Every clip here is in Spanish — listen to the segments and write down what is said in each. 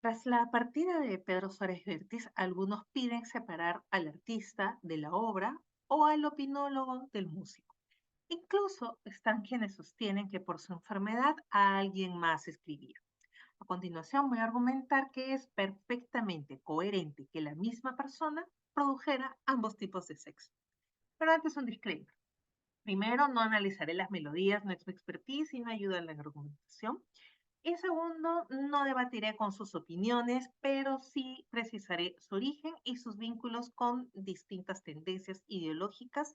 Tras la partida de Pedro Suárez Vértiz, algunos piden separar al artista de la obra o al opinólogo del músico. Incluso están quienes sostienen que por su enfermedad alguien más escribió. A continuación voy a argumentar que es perfectamente coherente que la misma persona produjera ambos tipos de sexo. Pero antes un disclaimer. Primero, no analizaré las melodías, no es mi expertise y no ayuda en la argumentación. Y segundo, no debatiré con sus opiniones, pero sí precisaré su origen y sus vínculos con distintas tendencias ideológicas,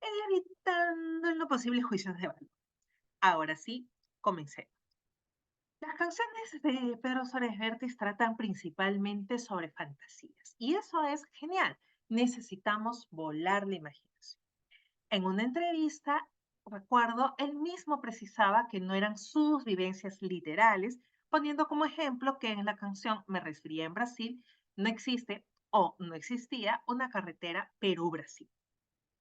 evitando en lo posible juicios de valor. Ahora sí, comencé. Las canciones de Pedro Suárez Vértiz tratan principalmente sobre fantasías, y eso es genial. Necesitamos volar la imaginación. En una entrevista, recuerdo, él mismo precisaba que no eran sus vivencias literales, poniendo como ejemplo que en la canción Me resfrié en Brasil no existe o no existía una carretera Perú-Brasil.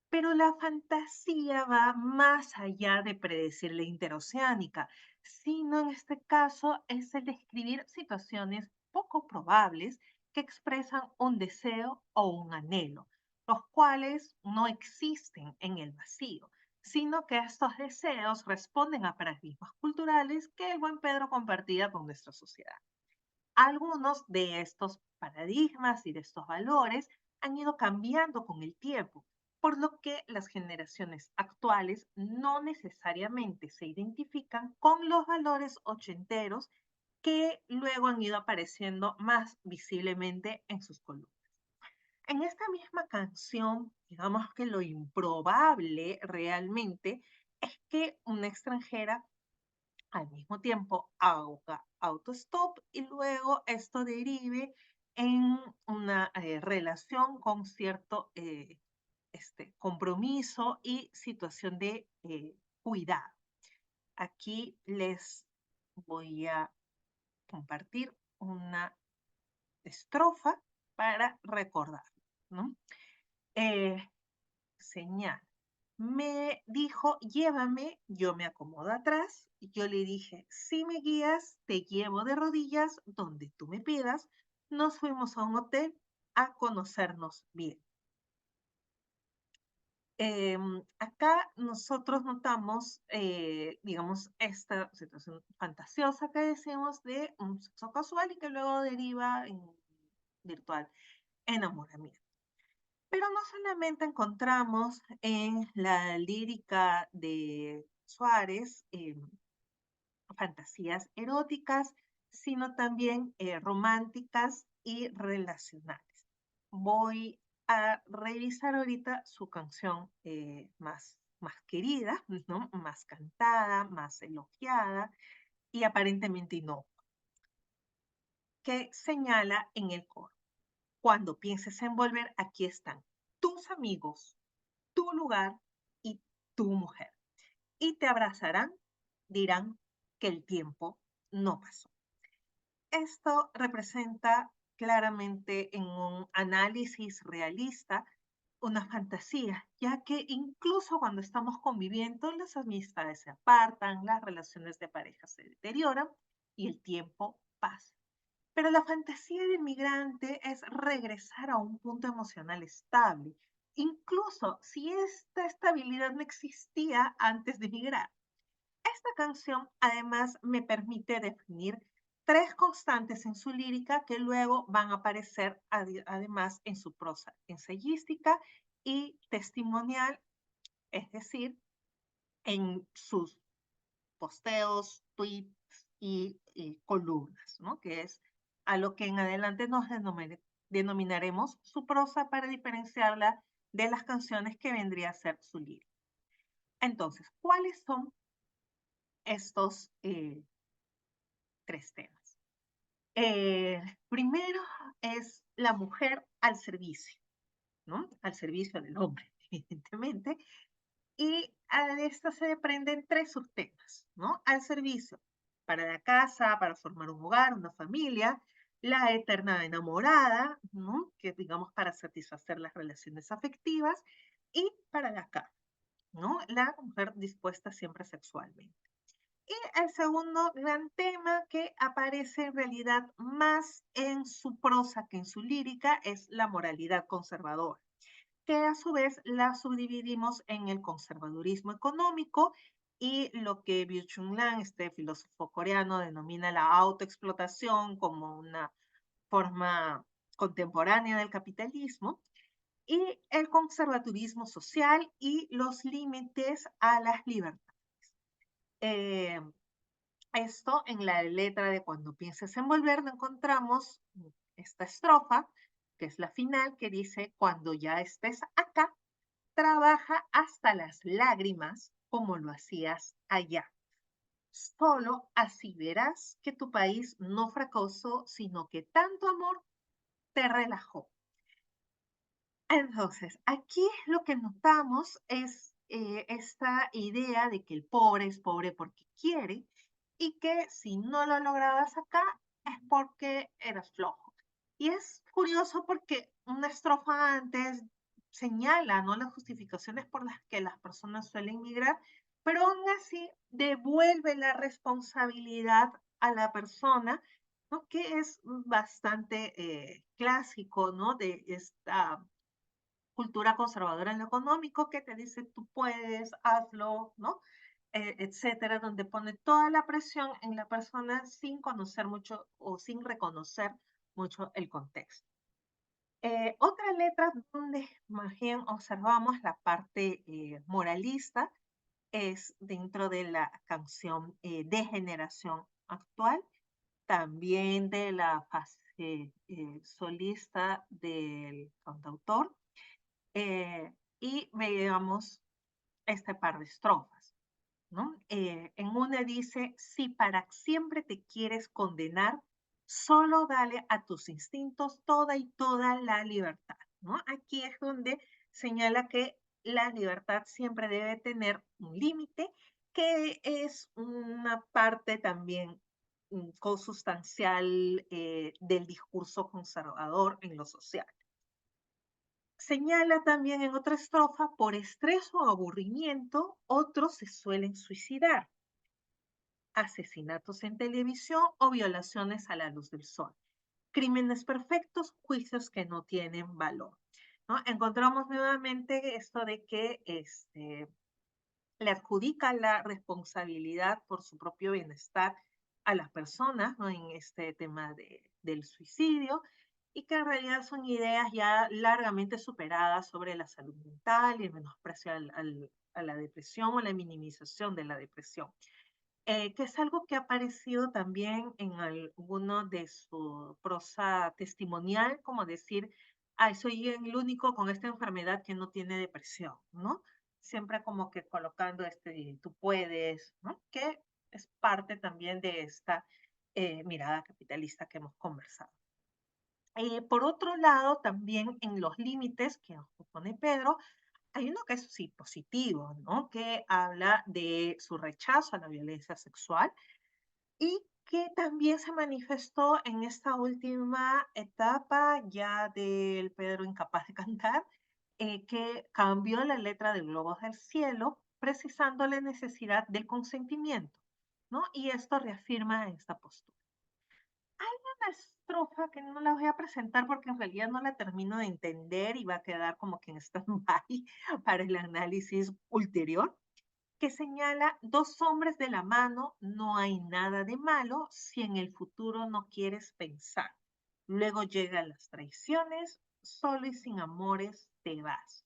Pero la fantasía va más allá de predecir la interoceánica, sino en este caso es el describir situaciones poco probables que expresan un deseo o un anhelo, los cuales no existen en el vacío, sino que estos deseos responden a paradigmas culturales que el buen Pedro compartía con nuestra sociedad. Algunos de estos paradigmas y de estos valores han ido cambiando con el tiempo, por lo que las generaciones actuales no necesariamente se identifican con los valores ochenteros que luego han ido apareciendo más visiblemente en sus columnas. En esta misma canción, digamos que lo improbable realmente es que una extranjera al mismo tiempo haga autostop y luego esto derive en una relación con cierto compromiso y situación de cuidado. Aquí les voy a compartir una estrofa para recordar, ¿no? Eh, Señal. Me dijo, llévame, yo me acomodo atrás. Y yo le dije, si me guías, te llevo de rodillas donde tú me pidas. Nos fuimos a un hotel a conocernos bien. Acá nosotros notamos, digamos, esta situación fantasiosa que decimos de un sexo casual y que luego deriva en virtual enamoramiento. Pero no solamente encontramos en la lírica de Suárez fantasías eróticas, sino también románticas y relacionales. Voy a revisar ahorita su canción más querida, ¿no? Más cantada, más elogiada y aparentemente no, que señala en el coro. Cuando pienses en volver, aquí están tus amigos, tu lugar y tu mujer. Y te abrazarán, dirán que el tiempo no pasó. Esto representa claramente en un análisis realista una fantasía, ya que incluso cuando estamos conviviendo, las amistades se apartan, las relaciones de pareja se deterioran y el tiempo pasa. Pero la fantasía del migrante es regresar a un punto emocional estable, incluso si esta estabilidad no existía antes de migrar. Esta canción además me permite definir tres constantes en su lírica que luego van a aparecer además en su prosa ensayística y testimonial, es decir, en sus posteos, tweets y columnas, ¿no? Que es a lo que en adelante nos denominaremos su prosa para diferenciarla de las canciones que vendría a ser su lírica. Entonces, ¿cuáles son estos tres temas? Primero es la mujer al servicio, ¿no? Al servicio del hombre, evidentemente. Y a esto se desprenden tres subtemas, ¿no? Al servicio para la casa, para formar un hogar, una familia, la eterna enamorada, ¿no? Que digamos para satisfacer las relaciones afectivas, y para la cama, ¿no? La mujer dispuesta siempre sexualmente. Y el segundo gran tema que aparece en realidad más en su prosa que en su lírica es la moralidad conservadora, que a su vez la subdividimos en el conservadurismo económico y lo que Byung-Chul Han, este filósofo coreano, denomina la autoexplotación como una forma contemporánea del capitalismo, y el conservadurismo social y los límites a las libertades. Eh, Esto en la letra de Cuando pienses en volver, no encontramos esta estrofa, que es la final, que dice: cuando ya estés acá, trabaja hasta las lágrimas como lo hacías allá. Solo así verás que tu país no fracasó, sino que tanto amor te relajó. Entonces, aquí lo que notamos es esta idea de que el pobre es pobre porque quiere y que si no lo lograbas acá es porque eras flojo. Y es curioso porque una estrofa antes señala, ¿no?, las justificaciones por las que las personas suelen migrar, pero aún así devuelve la responsabilidad a la persona, ¿no?, que es bastante clásico, ¿no?, de esta cultura conservadora en lo económico que te dice tú puedes, hazlo, ¿no? Etcétera, donde pone toda la presión en la persona sin conocer mucho o sin reconocer mucho el contexto. Otra letra donde más bien observamos la parte moralista es dentro de la canción de generación actual, también de la fase solista del cantautor, y veamos este par de estrofas, ¿no? En una dice: si para siempre te quieres condenar, solo dale a tus instintos toda y toda la libertad, ¿no? Aquí es donde señala que la libertad siempre debe tener un límite, que es una parte también consustancial del discurso conservador en lo social. Señala también en otra estrofa: por estrés o aburrimiento, otros se suelen suicidar. Asesinatos en televisión o violaciones a la luz del sol. Crímenes perfectos, juicios que no tienen valor, ¿no? Encontramos nuevamente esto de que le adjudica la responsabilidad por su propio bienestar a las personas, ¿no?, en este tema del suicidio, y que en realidad son ideas ya largamente superadas sobre la salud mental y el menosprecio a la depresión o la minimización de la depresión, que es algo que ha aparecido también en alguno de su prosa testimonial, como decir: ay, soy el único con esta enfermedad que no tiene depresión, ¿no? Siempre como que colocando tú puedes, ¿no? Que es parte también de esta mirada capitalista que hemos conversado. Por otro lado, también en los límites que nos propone Pedro, hay uno que es sí positivo, ¿no? Que habla de su rechazo a la violencia sexual y que también se manifestó en esta última etapa ya del Pedro incapaz de cantar, que cambió la letra de Globos del Cielo, precisando la necesidad del consentimiento, ¿no? Y esto reafirma esta postura. Hay una estrofa que no la voy a presentar porque en realidad no la termino de entender y va a quedar como que en stand-by para el análisis ulterior, que señala: dos hombres de la mano, no hay nada de malo si en el futuro no quieres pensar. Luego llegan las traiciones, solo y sin amores te vas.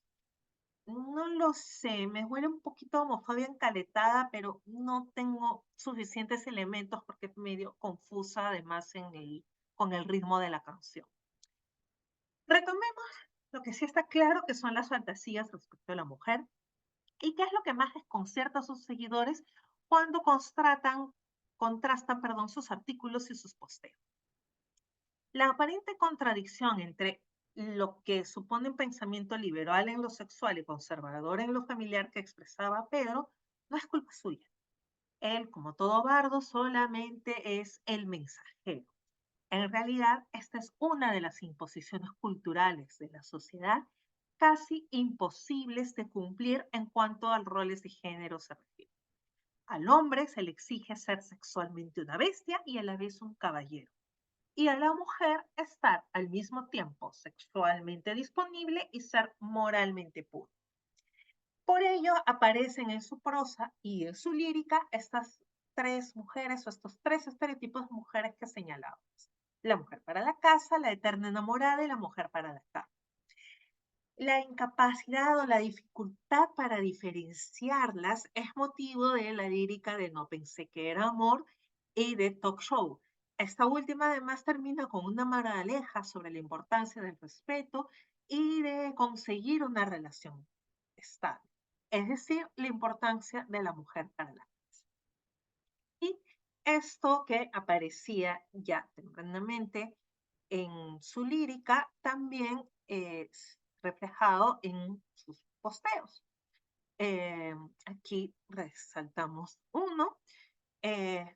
No lo sé, me huele un poquito a homofobia encaletada, pero no tengo suficientes elementos porque es medio confusa además con el ritmo de la canción. Retomemos lo que sí está claro, que son las fantasías respecto a la mujer y qué es lo que más desconcierta a sus seguidores cuando contrastan, perdón, sus artículos y sus posteos. La aparente contradicción entre lo que supone un pensamiento liberal en lo sexual y conservador en lo familiar que expresaba Pedro no es culpa suya. Él, como todo bardo, solamente es el mensajero. En realidad, esta es una de las imposiciones culturales de la sociedad casi imposibles de cumplir en cuanto a roles de género se refiere. Al hombre se le exige ser sexualmente una bestia y a la vez un caballero. Y a la mujer estar al mismo tiempo sexualmente disponible y ser moralmente pura. Por ello aparecen en su prosa y en su lírica estas tres mujeres o estos tres estereotipos de mujeres que señalábamos. La mujer para la casa, la eterna enamorada y la mujer para la cama. La incapacidad o la dificultad para diferenciarlas es motivo de la lírica de No pensé que era amor y de Talk Show. Esta última además termina con una moraleja sobre la importancia del respeto y de conseguir una relación estable. Es decir, la importancia de la mujer para la casa. Y esto que aparecía ya tempranamente en su lírica también es reflejado en sus posteos. Eh, Aquí resaltamos uno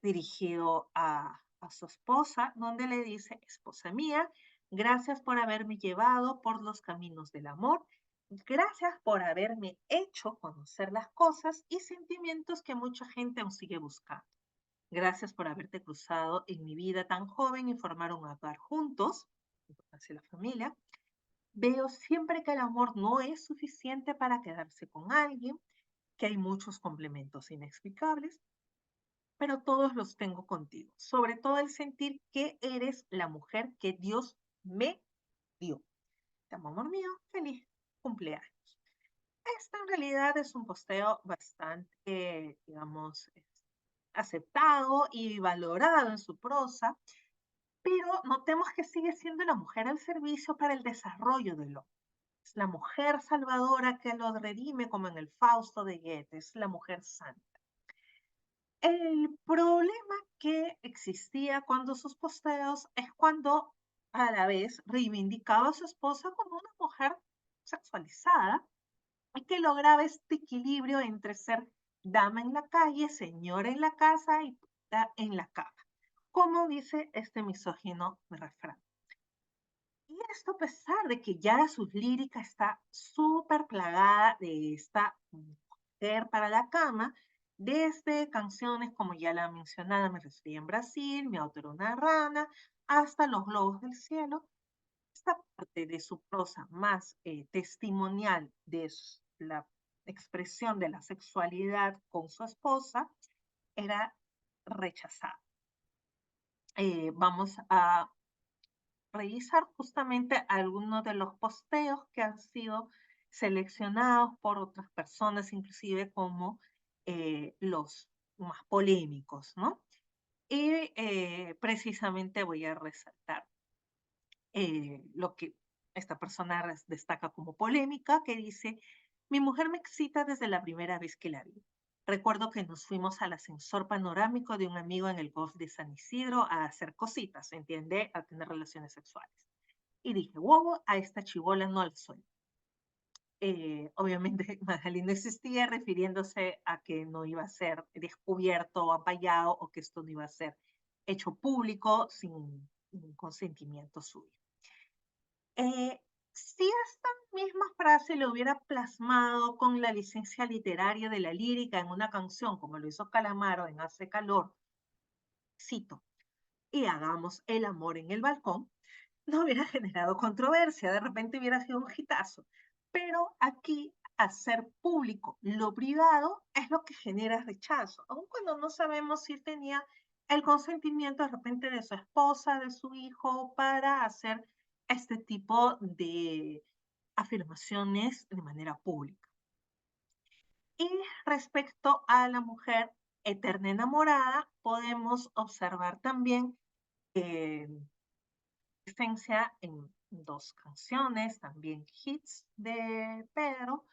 dirigido a su esposa, donde le dice: esposa mía, gracias por haberme llevado por los caminos del amor, gracias por haberme hecho conocer las cosas y sentimientos que mucha gente aún sigue buscando. Gracias por haberte cruzado en mi vida tan joven y formar un hogar juntos, hacia la familia. Veo siempre que el amor no es suficiente para quedarse con alguien, que hay muchos complementos inexplicables, pero todos los tengo contigo. Sobre todo el sentir que eres la mujer que Dios me dio. Te amo, amor mío. Feliz cumpleaños. Este en realidad es un posteo bastante, digamos, aceptado y valorado en su prosa, pero notemos que sigue siendo la mujer al servicio para el desarrollo del hombre. Es la mujer salvadora que lo redime, como en el Fausto de Goethe, es la mujer santa. El problema que existía cuando sus posteos es cuando a la vez reivindicaba a su esposa como una mujer sexualizada y que lograba este equilibrio entre ser dama en la calle, señora en la casa y puta en la cama, como dice este misógino refrán. Y esto a pesar de que ya su lírica está súper plagada de esta mujer para la cama, desde canciones como ya la mencionada Me resfrié en Brasil, Mi auto era una rana, hasta Los globos del cielo. Esta parte de su prosa más testimonial de la expresión de la sexualidad con su esposa era rechazada. Vamos a revisar justamente algunos de los posteos que han sido seleccionados por otras personas, inclusive como los más polémicos, ¿no? Y precisamente voy a resaltar lo que esta persona destaca como polémica, que dice: mi mujer me excita desde la primera vez que la vi. Recuerdo que nos fuimos al ascensor panorámico de un amigo en el Golf de San Isidro a hacer cositas, ¿entiende? A tener relaciones sexuales. Y dije: wow, a esta chibola no al suelo. Obviamente Magali no existía, refiriéndose a que no iba a ser descubierto o apallado, o que esto no iba a ser hecho público sin consentimiento suyo. Si esta misma frase le hubiera plasmado con la licencia literaria de la lírica en una canción, como lo hizo Calamaro en Hace calor, cito: y hagamos el amor en el balcón, no hubiera generado controversia, de repente hubiera sido un hitazo. Pero aquí, hacer público lo privado es lo que genera rechazo, aun cuando no sabemos si tenía el consentimiento de repente de su esposa, de su hijo, para hacer este tipo de afirmaciones de manera pública. Y respecto a la mujer eterna enamorada, podemos observar también presencia en dos canciones, también hits de Pedro,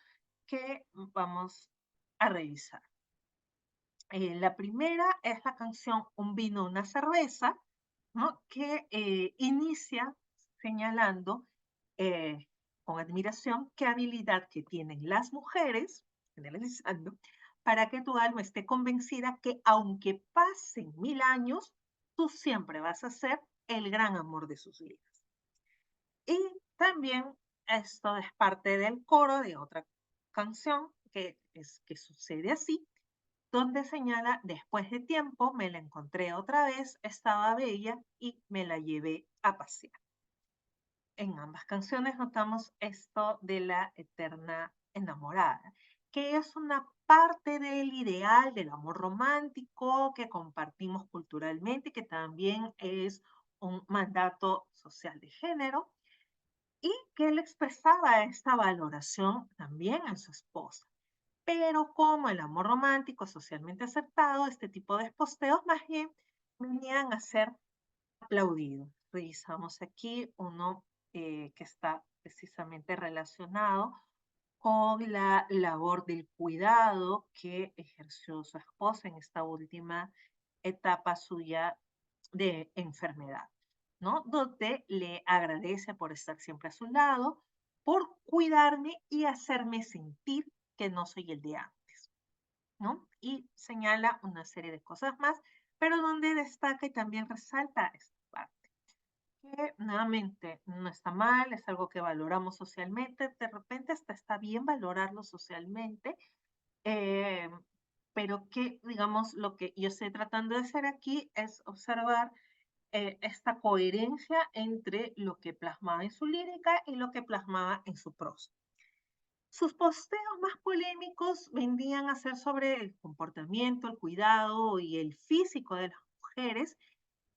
que vamos a revisar. La primera es la canción Un vino, una cerveza, ¿no? Que inicia señalando con admiración qué habilidad que tienen las mujeres, generalizando, para que tu alma esté convencida que aunque pasen 1000 años, tú siempre vas a ser el gran amor de sus vidas. Y también esto es parte del coro de otra canción que sucede así: donde señala, después de tiempo me la encontré otra vez, estaba bella y me la llevé a pasear. En ambas canciones notamos esto de la eterna enamorada, que es una parte del ideal del amor romántico que compartimos culturalmente, que también es un mandato social de género, y que él expresaba esta valoración también en su esposa. Pero como el amor romántico es socialmente aceptado, este tipo de posteos más bien venían a ser aplaudidos. Revisamos aquí uno que está precisamente relacionado con la labor del cuidado que ejerció su esposa en esta última etapa suya de enfermedad, ¿no? Donde le agradece por estar siempre a su lado, por cuidarme y hacerme sentir que no soy el de antes, ¿no? Y señala una serie de cosas más, pero donde destaca y también resalta esta parte, que nuevamente no está mal, es algo que valoramos socialmente, de repente hasta está bien valorarlo socialmente, eh, pero que, digamos, lo que yo estoy tratando de hacer aquí es observar esta coherencia entre lo que plasmaba en su lírica y lo que plasmaba en su prosa. Sus posteos más polémicos vendían a ser sobre el comportamiento, el cuidado y el físico de las mujeres,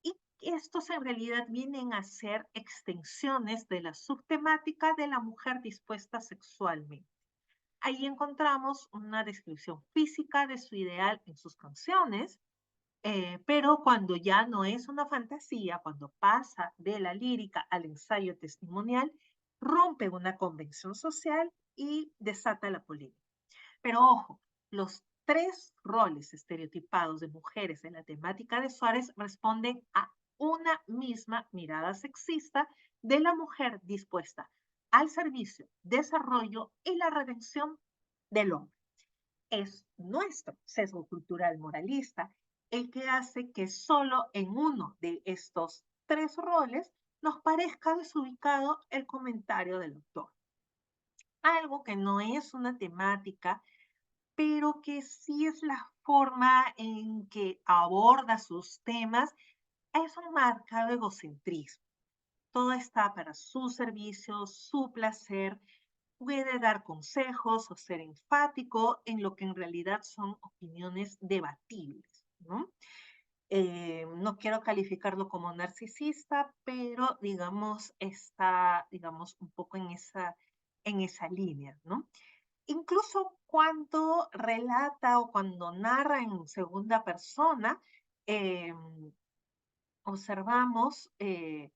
y estos en realidad vienen a ser extensiones de la subtemática de la mujer dispuesta sexualmente. Ahí encontramos una descripción física de su ideal en sus canciones, pero cuando ya no es una fantasía, cuando pasa de la lírica al ensayo testimonial, rompe una convención social y desata la polémica. Pero ojo, los tres roles estereotipados de mujeres en la temática de Suárez responden a una misma mirada sexista de la mujer dispuesta al servicio, desarrollo y la redención del hombre. Es nuestro sesgo cultural moralista el que hace que solo en uno de estos tres roles nos parezca desubicado el comentario del autor. Algo que no es una temática, pero que sí es la forma en que aborda sus temas, es un marcado egocentrismo. Todo está para su servicio, su placer, puede dar consejos o ser enfático en lo que en realidad son opiniones debatibles, ¿no? No quiero calificarlo como narcisista, pero digamos, está, digamos, un poco en esa línea, ¿no? Incluso cuando relata o cuando narra en segunda persona, eh, observamos, y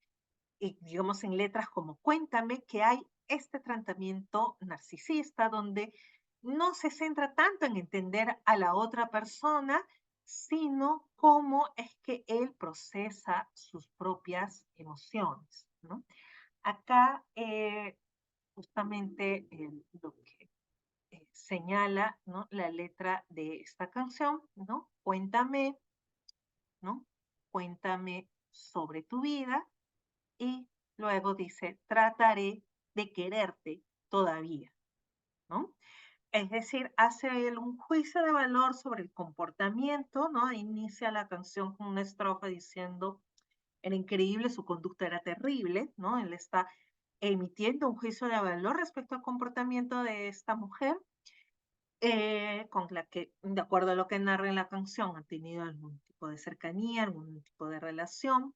digamos en letras como Cuéntame, que hay este tratamiento narcisista donde no se centra tanto en entender a la otra persona, sino cómo es que él procesa sus propias emociones, ¿no? Acá, justamente lo que señala, ¿no? La letra de esta canción, ¿no? Cuéntame, ¿no? Cuéntame sobre tu vida y luego dice, trataré de quererte todavía, ¿no? Es decir, hace él un juicio de valor sobre el comportamiento, ¿no? Inicia la canción con una estrofa diciendo, era increíble, su conducta era terrible, ¿no? Él está emitiendo un juicio de valor respecto al comportamiento de esta mujer, con la que, de acuerdo a lo que narra en la canción, ha tenido algún tipo de cercanía, algún tipo de relación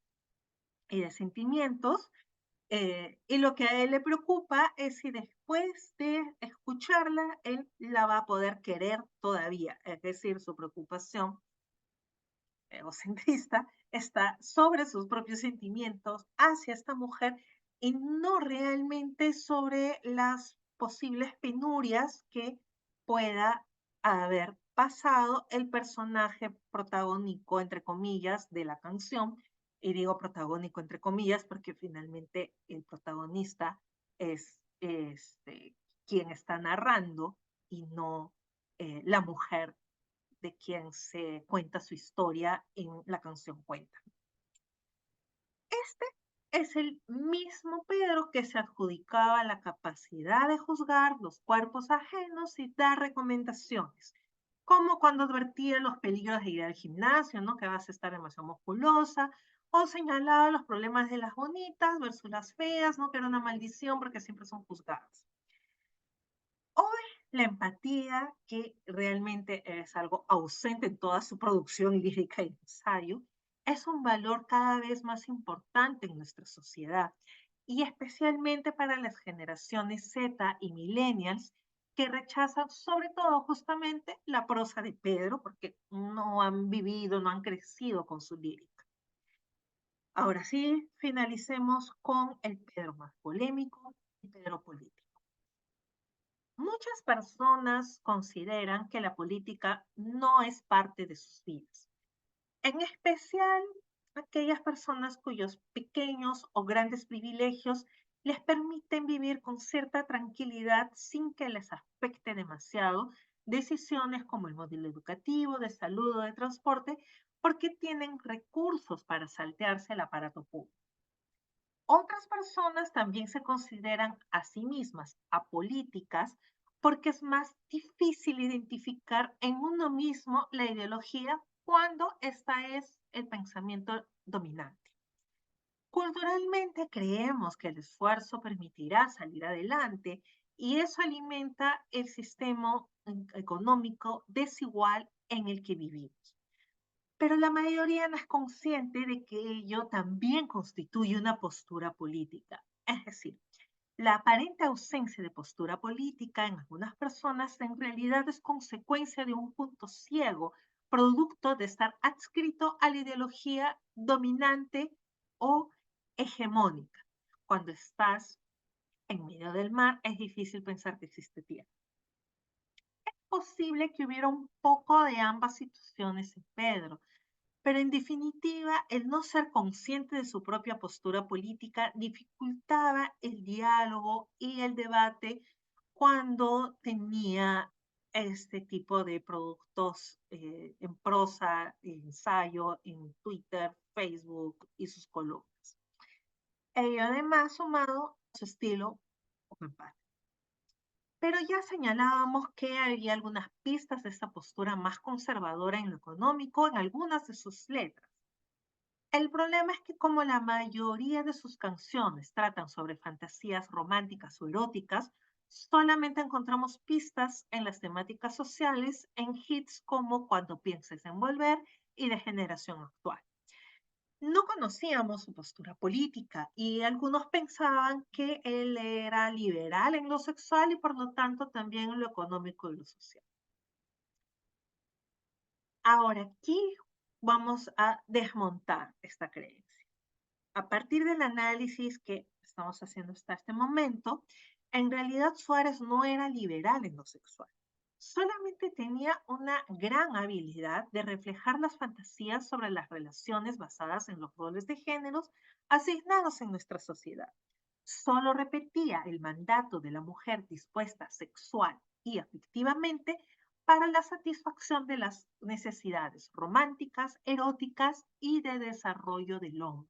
y de sentimientos. Y lo que a él le preocupa es si después de escucharla, él la va a poder querer todavía. Es decir, su preocupación egocentrista está sobre sus propios sentimientos hacia esta mujer y no realmente sobre las posibles penurias que pueda haber pasado el personaje protagónico, entre comillas, de la canción. Y digo protagónico, entre comillas, porque finalmente el protagonista es quien está narrando y no la mujer de quien se cuenta su historia en la canción Cuenta. Este es el mismo Pedro que se adjudicaba la capacidad de juzgar los cuerpos ajenos y dar recomendaciones, como cuando advertía los peligros de ir al gimnasio, ¿no? Que vas a estar demasiado musculosa, o señalaba los problemas de las bonitas versus las feas, ¿no? Que era una maldición porque siempre son juzgadas. Hoy la empatía, que realmente es algo ausente en toda su producción lírica y ensayo, es un valor cada vez más importante en nuestra sociedad y especialmente para las generaciones Z y millennials que rechazan sobre todo justamente la prosa de Pedro porque no han vivido, no han crecido con su lírica. Ahora sí, finalicemos con el Pedro más polémico y Pedro político. Muchas personas consideran que la política no es parte de sus vidas, en especial aquellas personas cuyos pequeños o grandes privilegios les permiten vivir con cierta tranquilidad sin que les afecte demasiado decisiones como el modelo educativo, de salud o de transporte, porque tienen recursos para saltearse el aparato público. Otras personas también se consideran a sí mismas apolíticas porque es más difícil identificar en uno mismo la ideología cuando esta es el pensamiento dominante. Culturalmente creemos que el esfuerzo permitirá salir adelante y eso alimenta el sistema económico desigual en el que vivimos. Pero la mayoría no es consciente de que ello también constituye una postura política. Es decir, la aparente ausencia de postura política en algunas personas en realidad es consecuencia de un punto ciego, producto de estar adscrito a la ideología dominante o hegemónica. Cuando estás en medio del mar, es difícil pensar que existe tierra. Es posible que hubiera un poco de ambas situaciones en Pedro, pero en definitiva, el no ser consciente de su propia postura política dificultaba el diálogo y el debate cuando tenía este tipo de productos en prosa, en ensayo, en Twitter, Facebook y sus columnas. Ello además sumado a su estilo poco empático. Pero ya señalábamos que había algunas pistas de esta postura más conservadora en lo económico en algunas de sus letras. El problema es que como la mayoría de sus canciones tratan sobre fantasías románticas o eróticas, solamente encontramos pistas en las temáticas sociales en hits como Cuando pienses en volver y de generación actual. No conocíamos su postura política y algunos pensaban que él era liberal en lo sexual y por lo tanto también en lo económico y lo social. Ahora aquí vamos a desmontar esta creencia. A partir del análisis que estamos haciendo hasta este momento, en realidad Suárez no era liberal en lo sexual. Solamente tenía una gran habilidad de reflejar las fantasías sobre las relaciones basadas en los roles de géneros asignados en nuestra sociedad. Solo repetía el mandato de la mujer dispuesta sexual y afectivamente para la satisfacción de las necesidades románticas, eróticas y de desarrollo del hombre.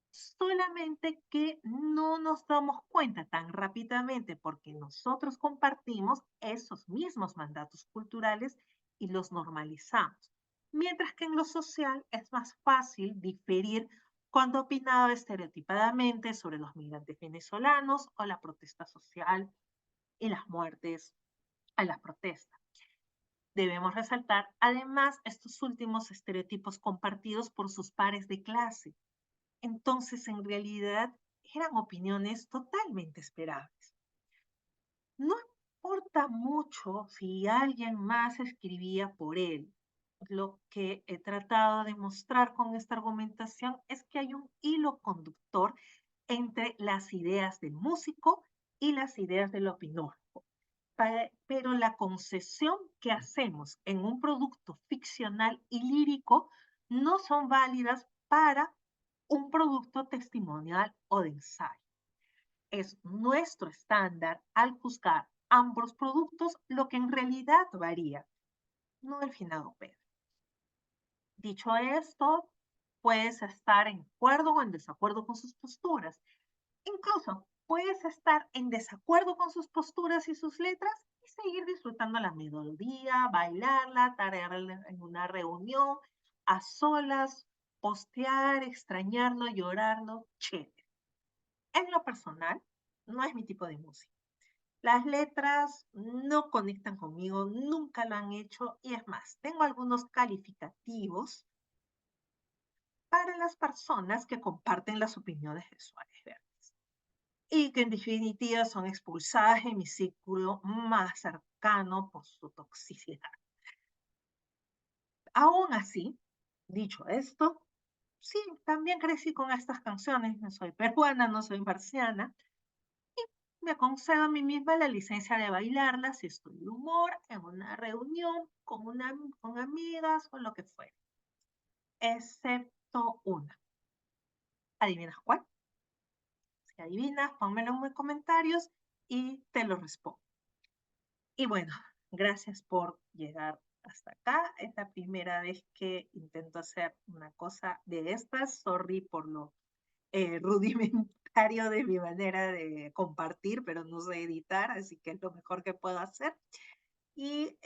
Solamente que no nos damos cuenta tan rápidamente porque nosotros compartimos esos mismos mandatos culturales y los normalizamos. Mientras que en lo social es más fácil diferir cuando opinaba estereotipadamente sobre los migrantes venezolanos o la protesta social y las muertes a las protestas. Debemos resaltar además estos últimos estereotipos compartidos por sus pares de clase. Entonces, en realidad, eran opiniones totalmente esperables. No importa mucho si alguien más escribía por él. Lo que he tratado de mostrar con esta argumentación es que hay un hilo conductor entre las ideas del músico y las ideas del opinólogo. Pero la concesión que hacemos en un producto ficcional y lírico no son válidas para un producto testimonial o de ensayo. Es nuestro estándar al juzgar ambos productos lo que en realidad varía, no el finado Pedro. Dicho esto, puedes estar en acuerdo o en desacuerdo con sus posturas. Incluso puedes estar en desacuerdo con sus posturas y sus letras y seguir disfrutando la melodía, bailarla, tararearla en una reunión, a solas, postear, extrañarlo, llorarlo, chévere. En lo personal, no es mi tipo de música. Las letras no conectan conmigo, nunca lo han hecho y es más, tengo algunos calificativos para las personas que comparten las opiniones de Suárez Verde y que en definitiva son expulsadas de mi círculo más cercano por su toxicidad. Aún así, dicho esto, sí, también crecí con estas canciones, no soy peruana, no soy marciana, me concedo a mí misma la licencia de bailarlas si estoy de humor, en una reunión, con amigas o lo que fuera, excepto una. ¿Adivinas cuál? Si adivinas, pónmelo en los comentarios y te lo respondo. Y bueno, gracias por llegar hasta acá. Es la primera vez que intento hacer una cosa de estas. Sorry por lo rudimentario de mi manera de compartir, pero no sé editar, así que es lo mejor que puedo hacer. Y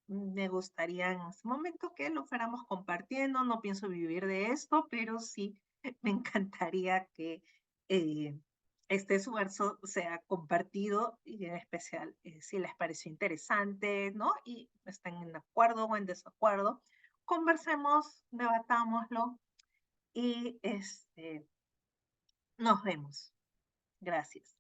me gustaría en este momento que lo fuéramos compartiendo. No pienso vivir de esto, pero sí me encantaría que eh, este esfuerzo sea compartido y en especial si les pareció interesante, ¿no? Y están en acuerdo o en desacuerdo, conversemos, debatámoslo y nos vemos. Gracias.